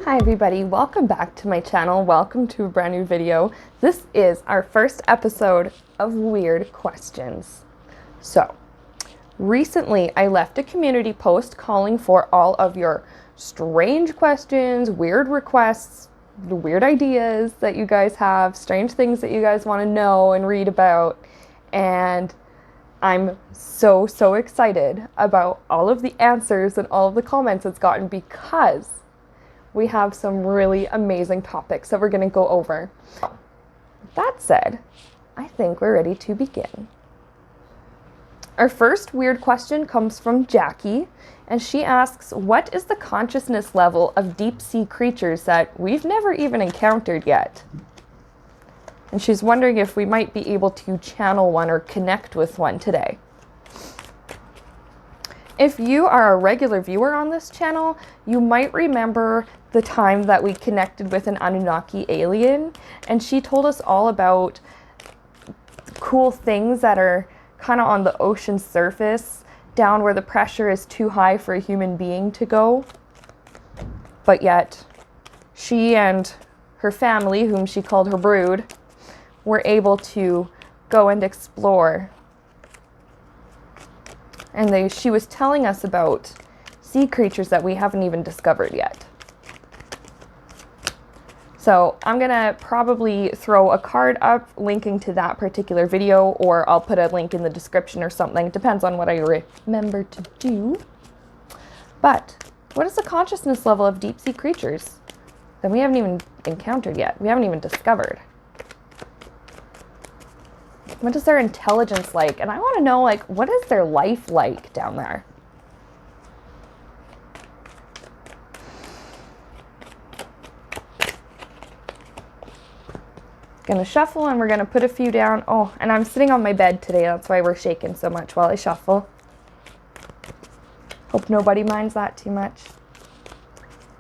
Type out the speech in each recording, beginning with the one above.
Hi everybody, welcome back to my channel. Welcome to a brand new video. This is our first episode of Weird Questions. So, recently I left a community post calling for all of your strange questions, weird requests, weird ideas that you guys have, strange things that you guys want to know and read about. And I'm so excited about all of the answers and all of the comments it's gotten because we have some really amazing topics that we're going to go over. That said, I think we're ready to begin. Our first weird question comes from Jackie, and she asks, what is the consciousness level of deep sea creatures that we've never even encountered yet? And she's wondering if we might be able to channel one or connect with one today. If you are a regular viewer on this channel, you might remember the time that we connected with an Anunnaki alien, and she told us all about cool things that are kind of on the ocean surface, down where the pressure is too high for a human being to go. But yet, she and her family, whom she called her brood, were able to go and explore. And she was telling us about sea creatures that we haven't even discovered yet. So I'm gonna probably throw a card up linking to that particular video, or I'll put a link in the description or something. Depends on what I remember to do. But what is the consciousness level of deep sea creatures that we haven't even encountered yet? We haven't even discovered. What is their intelligence like? And I want to know, like, what is their life like down there? Gonna shuffle and we're gonna put a few down. Oh, and I'm sitting on my bed today. That's why we're shaking so much while I shuffle. Hope nobody minds that too much.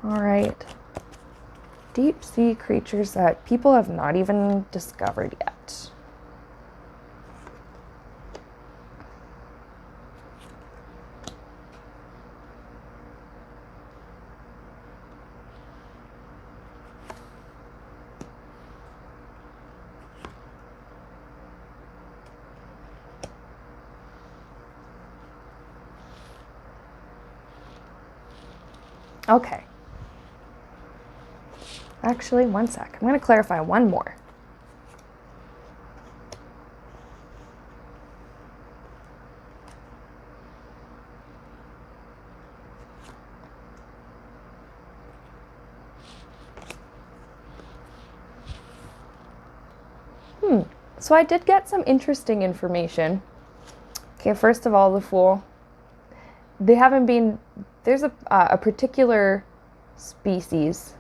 All right. Deep sea creatures that people have not even discovered yet. Okay. Actually, one sec. I'm going to clarify one more. So I did get some interesting information. Okay, first of all, the Fool. They haven't been... There's a particular species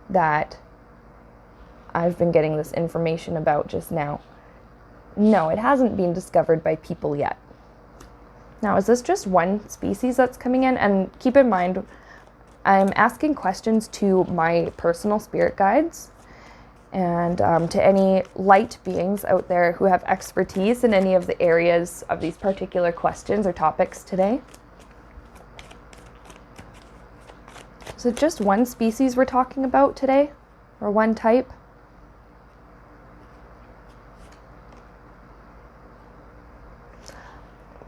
that I've been getting this information about just now. No, it hasn't been discovered by people yet. Now, is this just one species that's coming in? And keep in mind, I'm asking questions to my personal spirit guides and to any light beings out there who have expertise in any of the areas of these particular questions or topics today. Is it just one species we're talking about today? Or one type?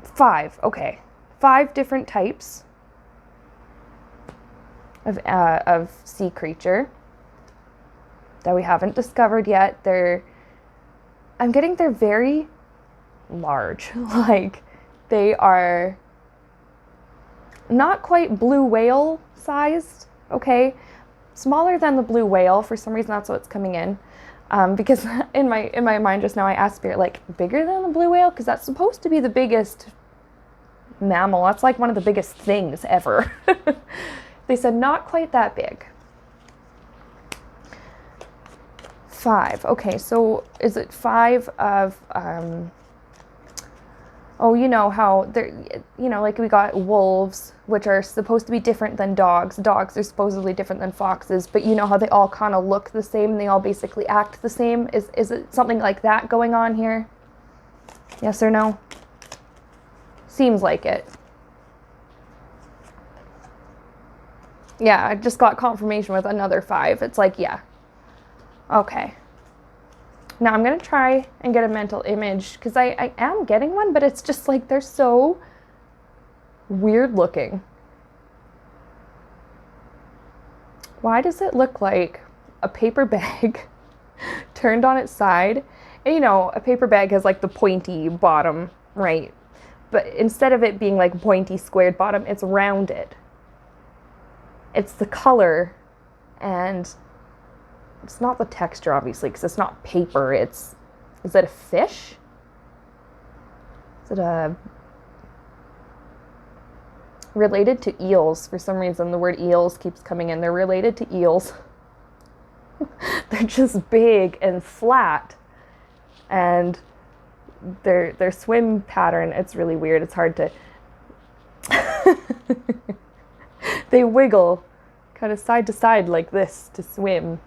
Five, okay. 5 different types of sea creature that we haven't discovered yet. I'm getting they're very large. Like, they are not quite blue whale sized, okay? Smaller than the blue whale. For some reason, that's what's coming in. Because in my mind just now, I asked Spirit, like, bigger than the blue whale? Because that's supposed to be the biggest mammal. That's like one of the biggest things ever. They said not quite that big. 5. Okay, so is it 5 of... Oh, you know how they're, like we got wolves, which are supposed to be different than dogs. Dogs are supposedly different than foxes, but you know how they all kind of look the same and they all basically act the same? Is it something like that going on here? Yes or no? Seems like it. Yeah, I just got confirmation with another 5. It's like, yeah. Okay. Now I'm going to try and get a mental image because I am getting one, but it's just like they're so weird looking. Why does it look like a paper bag turned on its side? And you know, a paper bag has like the pointy bottom, right? But instead of it being like pointy squared bottom, it's rounded. It's the color, and it's not the texture, obviously, because it's not paper. Is it a fish? Is it related to eels? For some reason, the word eels keeps coming in. They're related to eels. They're just big and flat, and their swim pattern, it's really weird. It's hard to... They wiggle kind of side to side like this to swim.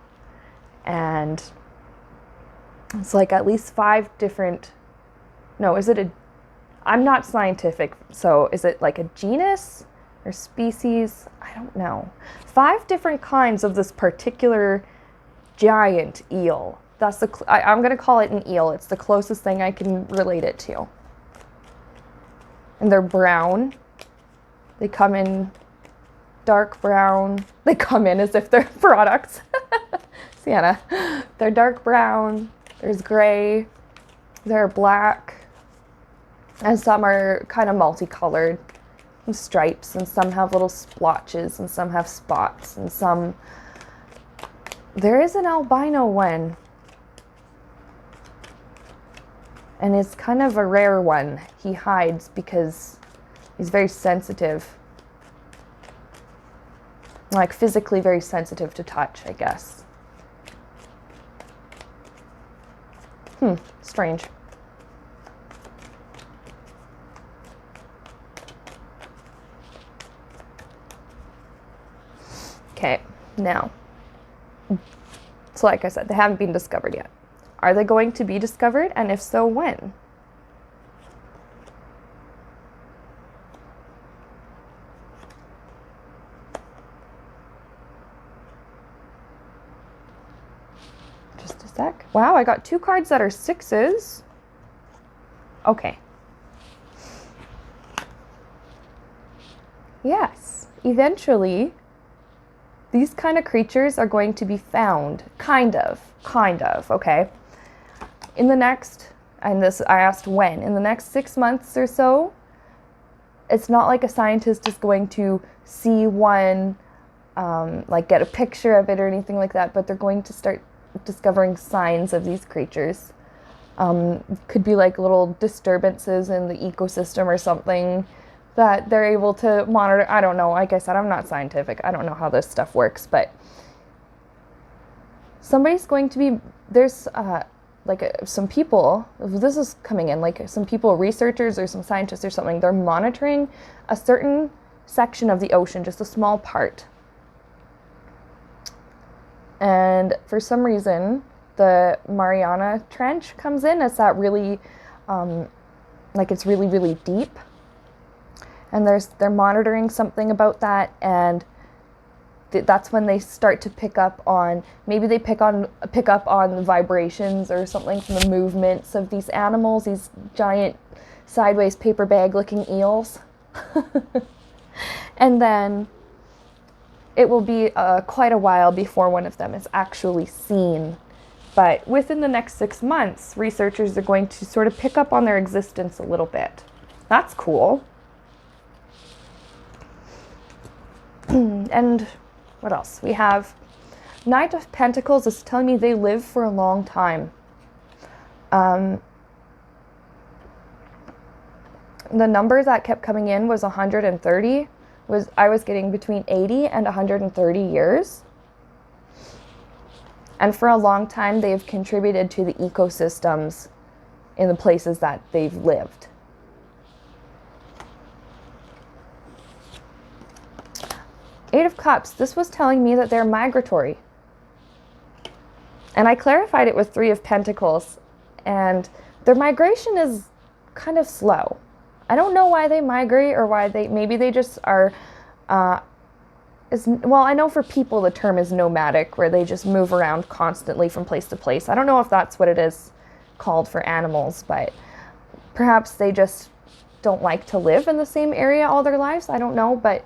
And it's like at least 5 different, no, is it a, I'm not scientific, so is it like a genus or species? I don't know. 5 different kinds of this particular giant eel. That's I'm going to call it an eel. It's the closest thing I can relate it to. And they're brown. They come in dark brown. They come in as if they're products. Sienna. They're dark brown, there's gray, they're black, and some are kind of multicolored with stripes, and some have little splotches, and some have spots, and some... There is an albino one, and it's kind of a rare one. He hides because he's very sensitive, like physically very sensitive to touch, I guess. Strange. Okay, now, so like I said, they haven't been discovered yet. Are they going to be discovered? And if so, when? Sec. Wow, I got 2 cards that are 6s. Okay. Yes, eventually, these kind of creatures are going to be found. Kind of, okay? In the next, and this, I asked when, in the next 6 months or so, it's not like a scientist is going to see one, like get a picture of it or anything like that, but they're going to start discovering signs of these creatures. Could be like little disturbances in the ecosystem or something that they're able to monitor. I don't know. Like I said, I'm not scientific. I don't know how this stuff works, but somebody's going to be, there's some people, this is coming in, like some people, researchers or some scientists or something, they're monitoring a certain section of the ocean, just a small part. And for some reason, the Mariana Trench comes in as that really, it's really, really deep. And they're monitoring something about that, and that's when they start to pick up on, maybe they pick up on the vibrations or something from the movements of these animals, these giant sideways paper bag looking eels. And then it will be quite a while before one of them is actually seen. But within the next 6 months, researchers are going to sort of pick up on their existence a little bit. That's cool. And what else? We have Knight of Pentacles is telling me they live for a long time. The number that kept coming in was 130. I was getting between 80 and 130 years. And for a long time, they've contributed to the ecosystems in the places that they've lived. Eight of Cups, this was telling me that they're migratory. And I clarified it with Three of Pentacles. And their migration is kind of slow. I don't know why they migrate or why maybe they just are well, I know for people the term is nomadic, where they just move around constantly from place to place. I don't know if that's what it is called for animals, but perhaps they just don't like to live in the same area all their lives. I don't know, but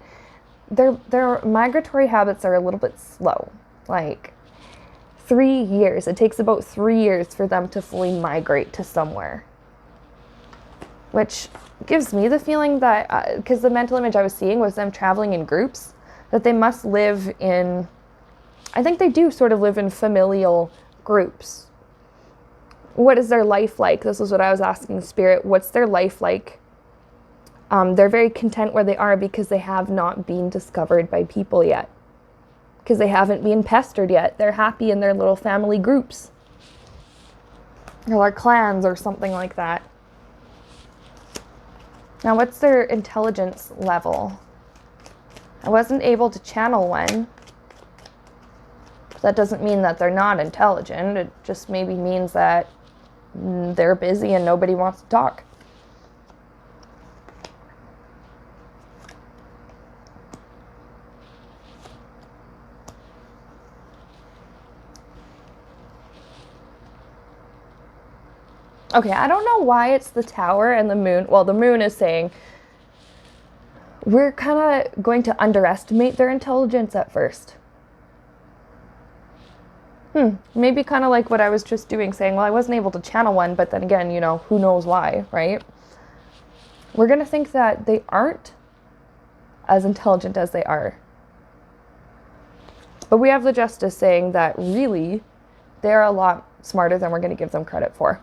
their migratory habits are a little bit slow. Like 3 years. It takes about 3 years for them to fully migrate to somewhere. Which gives me the feeling that, because the mental image I was seeing was them traveling in groups, that they must live in, I think they do sort of live in familial groups. What is their life like? This is what I was asking Spirit. What's their life like? They're very content where they are because they have not been discovered by people yet. Because they haven't been pestered yet. They're happy in their little family groups. Or their clans or something like that. Now, what's their intelligence level? I wasn't able to channel one. That doesn't mean that they're not intelligent. It just maybe means that they're busy and nobody wants to talk. Okay, I don't know why it's the tower and the moon. Well, the moon is saying we're kind of going to underestimate their intelligence at first. Maybe kind of like what I was just doing, saying, well, I wasn't able to channel one, but then again, you know, who knows why, right? We're going to think that they aren't as intelligent as they are. But we have the Justice saying that really, they're a lot smarter than we're going to give them credit for.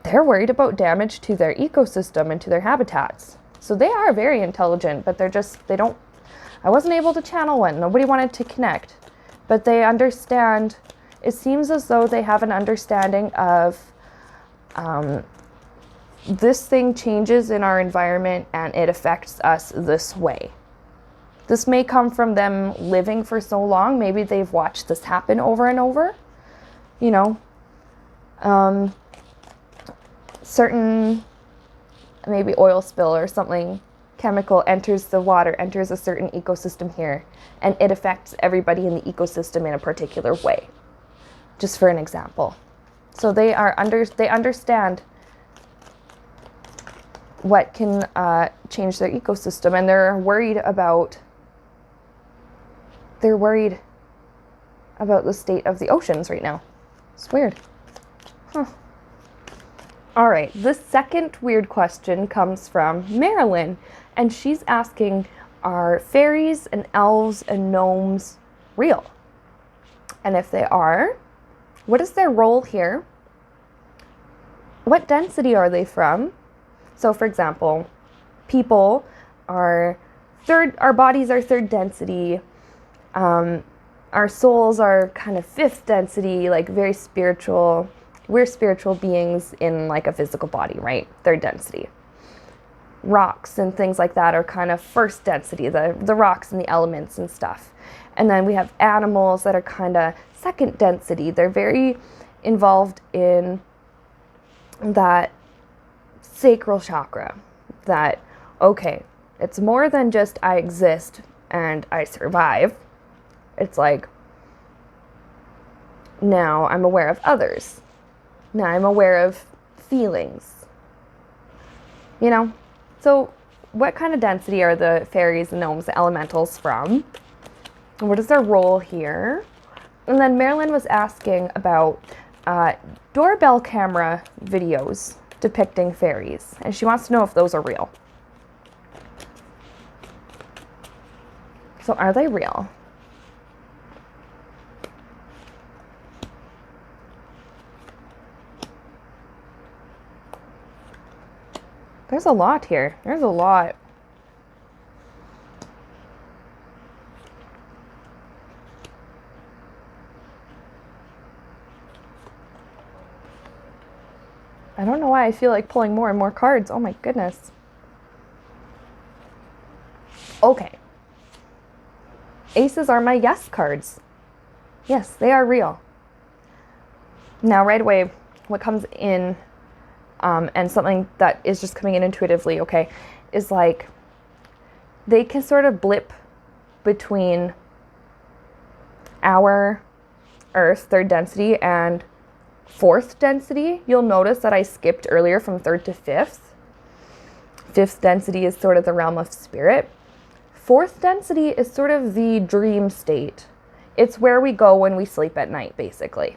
They're worried about damage to their ecosystem and to their habitats. So they are very intelligent, but I wasn't able to channel one. Nobody wanted to connect. But they understand, it seems as though they have an understanding of this thing changes in our environment and it affects us this way. This may come from them living for so long. Maybe they've watched this happen over and over. You know, certain, maybe oil spill or something, chemical enters the water, enters a certain ecosystem here, and it affects everybody in the ecosystem in a particular way. Just for an example. So they understand what can change their ecosystem, and they're worried about the state of the oceans right now. It's weird. All right, the second weird question comes from Marilyn, and she's asking, are fairies and elves and gnomes real? And if they are, what is their role here? What density are they from? So for example, people are our bodies are third density. Our souls are kind of fifth density, like very spiritual. We're spiritual beings in like a physical body, right? Third density. Rocks and things like that are kind of first density, the rocks and the elements and stuff. And then we have animals that are kind of second density. They're very involved in that sacral chakra. That, okay, it's more than just I exist and I survive. It's like, now I'm aware of others. Now I'm aware of feelings. You know? So what kind of density are the fairies, the gnomes, the elementals from? What is their role here? And then Marilyn was asking about doorbell camera videos depicting fairies. And she wants to know if those are real. So are they real? There's a lot here. There's a lot. I don't know why I feel like pulling more and more cards. Oh my goodness. Okay. Aces are my yes cards. Yes, they are real. Now, right away, what comes in, and something that is just coming in intuitively, okay, is like, they can sort of blip between our Earth, third density, and fourth density. You'll notice that I skipped earlier from third to fifth. Fifth density is sort of the realm of spirit. Fourth density is sort of the dream state. It's where we go when we sleep at night, basically.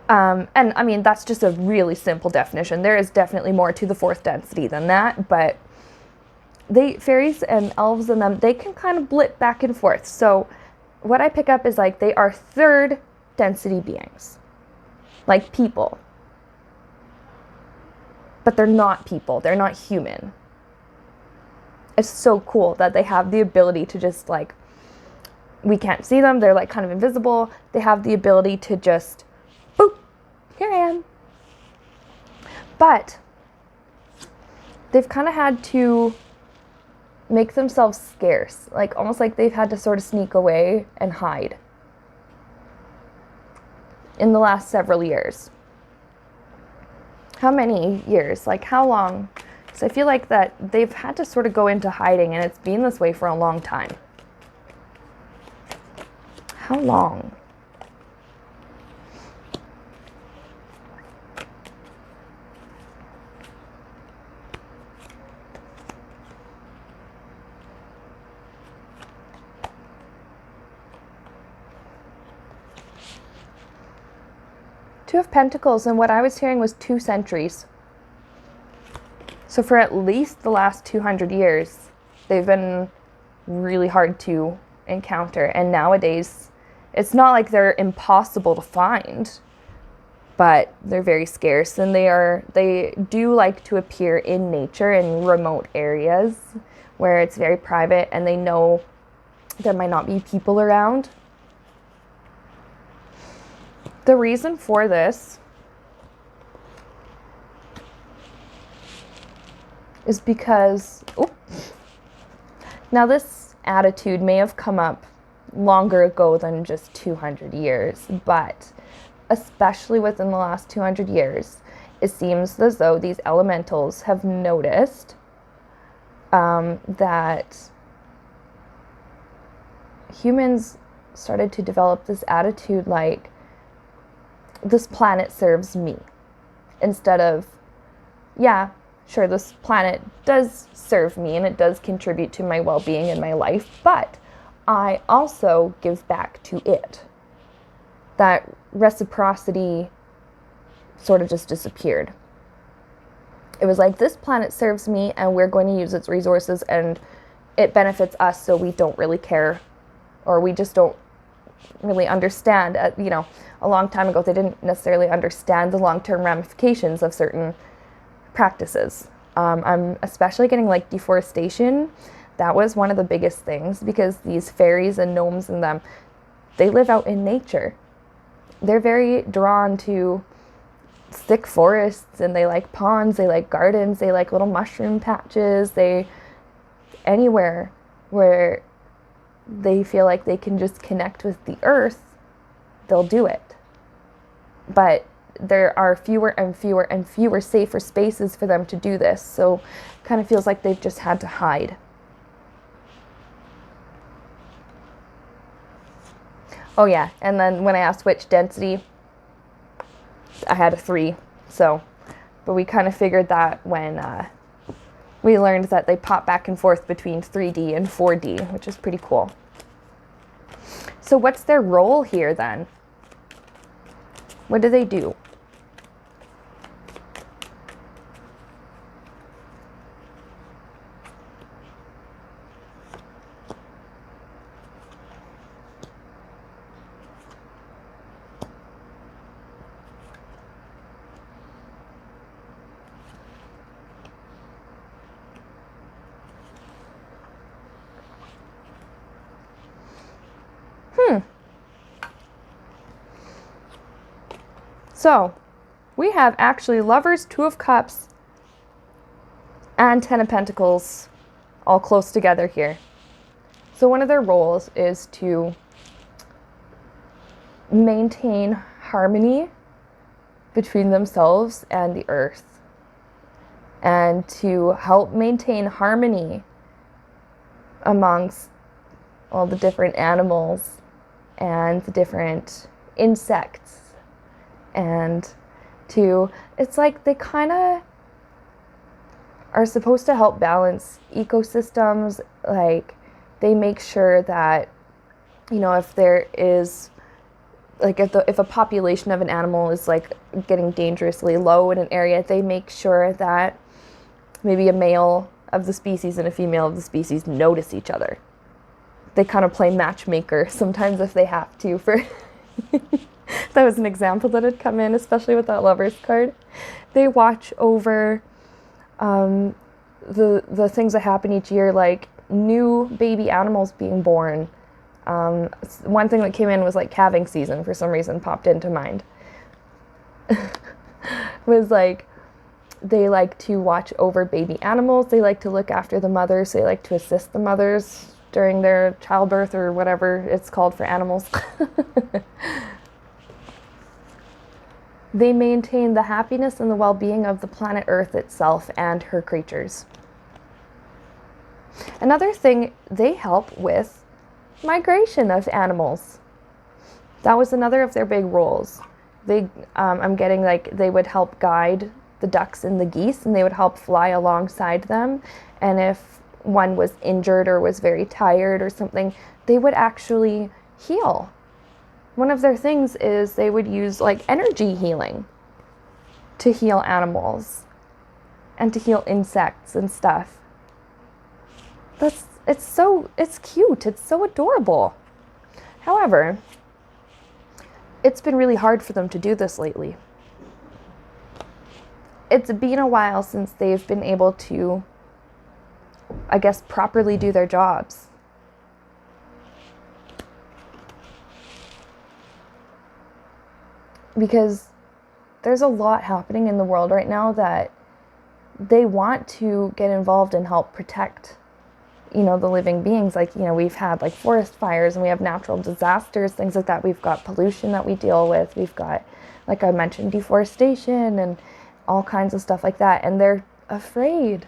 And I mean, that's just a really simple definition. There is definitely more to the fourth density than that, but fairies and elves and them, they can kind of blip back and forth. So what I pick up is like they are third density beings, like people. But they're not people. They're not human. It's so cool that they have the ability to just like, we can't see them. They're like kind of invisible. They have the ability to just, boop, here I am. But they've kind of had to make themselves scarce, like almost like they've had to sort of sneak away and hide in the last several years. How many years? Like how long? So I feel like that they've had to sort of go into hiding, and it's been this way for a long time. How long? Two of Pentacles, and what I was hearing was 2 centuries. So for at least the last 200 years, they've been really hard to encounter. And nowadays, it's not like they're impossible to find, but they're very scarce, and they do like to appear in nature in remote areas where it's very private and they know there might not be people around. The reason for this is because, now this attitude may have come up longer ago than just 200 years, but especially within the last 200 years, it seems as though these elementals have noticed that humans started to develop this attitude like, this planet serves me, instead of, yeah, sure, this planet does serve me and it does contribute to my well-being and my life, but I also give back to it. That reciprocity sort of just disappeared. It was like, this planet serves me and we're going to use its resources and it benefits us, so we don't really care, or we just don't really understand. A long time ago, they didn't necessarily understand the long-term ramifications of certain practices. I'm especially getting like deforestation. That was one of the biggest things, because these fairies and gnomes and them, they live out in nature. They're very drawn to thick forests, and they like ponds, they like gardens, they like little mushroom patches, anywhere where they feel like they can just connect with the earth, they'll do it. But there are fewer and fewer and fewer safer spaces for them to do this, so it kind of feels like they've just had to hide. Oh yeah, and then when I asked which density, I had a 3, but we kind of figured that when we learned that they pop back and forth between 3D and 4D, which is pretty cool. So what's their role here then? What do they do? So, we have actually Lovers, 2 of Cups, and 10 of Pentacles all close together here. So one of their roles is to maintain harmony between themselves and the earth, and to help maintain harmony amongst all the different animals and the different insects. And it's like they kind of are supposed to help balance ecosystems. Like, they make sure that, if there is, like, if a population of an animal is like getting dangerously low in an area, they make sure that maybe a male of the species and a female of the species notice each other. They kind of play matchmaker sometimes if they have to. For that was an example that had come in, especially with that Lovers card. They watch over the things that happen each year, like new baby animals being born. One thing that came in was like calving season, for some reason popped into mind. Was like, they like to watch over baby animals. They like to look after the mothers. They like to assist the mothers during their childbirth, or whatever it's called for animals. They maintain the happiness and the well-being of the planet Earth itself and her creatures. Another thing, they help with migration of animals. That was another of their big roles. I'm getting like they would help guide the ducks and the geese, and they would help fly alongside them. And if one was injured or was very tired or something, they would actually heal. One of their things is they would use like energy healing to heal animals and to heal insects and stuff. It's cute. It's so adorable. However, it's been really hard for them to do this lately. It's been a while since they've been able to, I guess, properly do their jobs. Because there's a lot happening in the world right now that they want to get involved and help protect, the living beings. Like, we've had like forest fires, and we have natural disasters, things like that. We've got pollution that we deal with. We've got, like I mentioned, deforestation and all kinds of stuff like that. And they're afraid.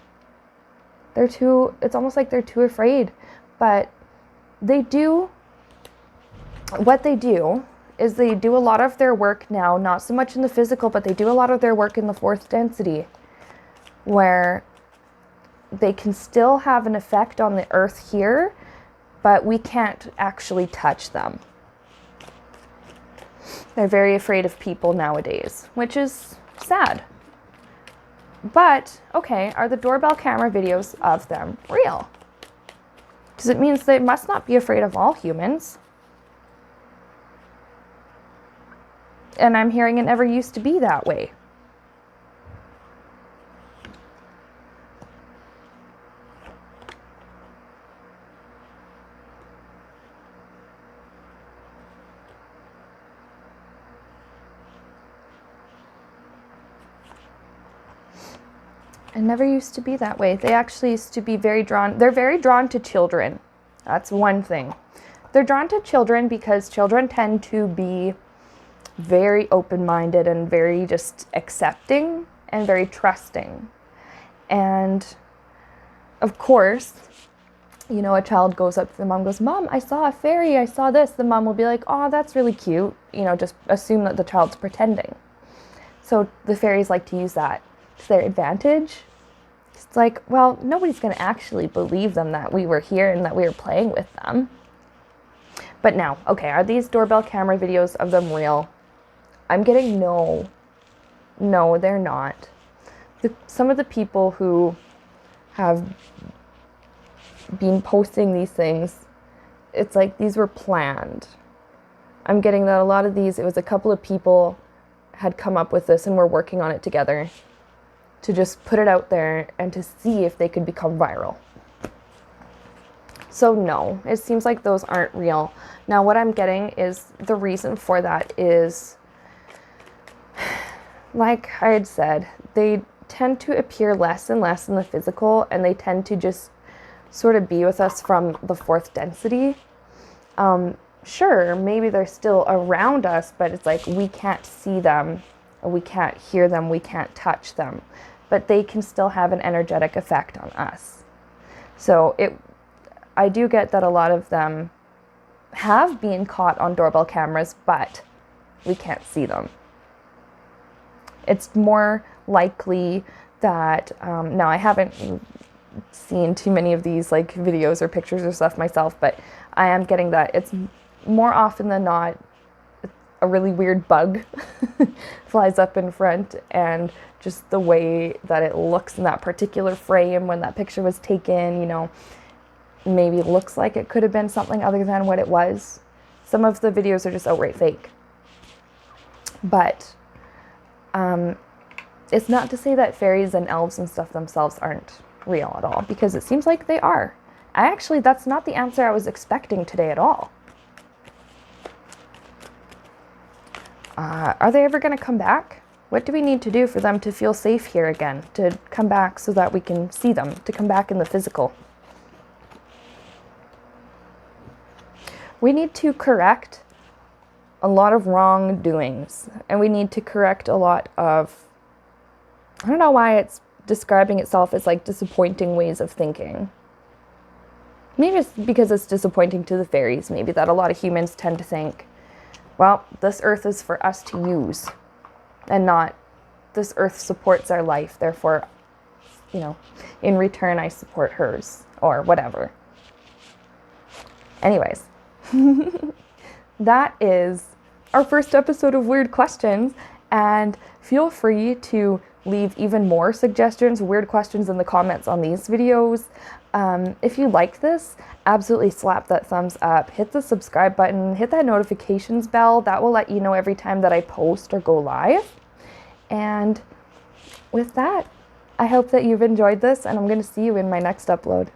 It's almost like they're too afraid. But what they do is they do a lot of their work now, not so much in the physical, but they do a lot of their work in the fourth density, where they can still have an effect on the earth here, but we can't actually touch them. They're very afraid of people nowadays, which is sad. But, okay, are the doorbell camera videos of them real? Because it means they must not be afraid of all humans. And I'm hearing it never used to be that way. It never used to be that way. They actually used to be they're very drawn to children. That's one thing. They're drawn to children because children tend to be very open-minded and very just accepting and very trusting. And of course, a child goes up to the mom, goes, "Mom, I saw a fairy, I saw this." The mom will be like, "Oh, that's really cute." Just assume that the child's pretending. So the fairies like to use that to their advantage. It's like, well, nobody's going to actually believe them that we were here and that we were playing with them. But now, okay, are these doorbell camera videos of them real? I'm getting no, they're not. Some of the people who have been posting these things, it's like these were planned. I'm getting that a lot of these, it was a couple of people had come up with this and were working on it together to just put it out there and to see if they could become viral. So no, it seems like those aren't real. Now what I'm getting is the reason for that is, like I had said, they tend to appear less and less in the physical, and they tend to just sort of be with us from the fourth density. Sure, maybe they're still around us, but it's like we can't see them, we can't hear them, we can't touch them, but they can still have an energetic effect on us. So I do get that a lot of them have been caught on doorbell cameras, but we can't see them. It's more likely that, now I haven't seen too many of these like videos or pictures or stuff myself, but I am getting that it's more often than not a really weird bug flies up in front, and just the way that it looks in that particular frame when that picture was taken, you know, maybe looks like it could have been something other than what it was. Some of the videos are just outright fake. But it's not to say that fairies and elves and stuff themselves aren't real at all, because it seems like they are. That's not the answer I was expecting today at all. Are they ever going to come back? What do we need to do for them to feel safe here again? To come back so that we can see them, to come back in the physical? We need to correct a lot of wrongdoings, and we need to correct a lot of, I don't know why it's describing itself as like disappointing ways of thinking. Maybe it's because it's disappointing to the fairies, maybe, that a lot of humans tend to think, well, this earth is for us to use, and not this earth supports our life, therefore, you know, in return I support hers, or whatever. Anyways, that is our first episode of Weird Questions, and feel free to leave even more suggestions, weird questions in the comments on these videos. If you like this, absolutely slap that thumbs up, hit the subscribe button, hit that notifications bell. That will let you know every time that I post or go live. And with that, I hope that you've enjoyed this, and I'm going to see you in my next upload.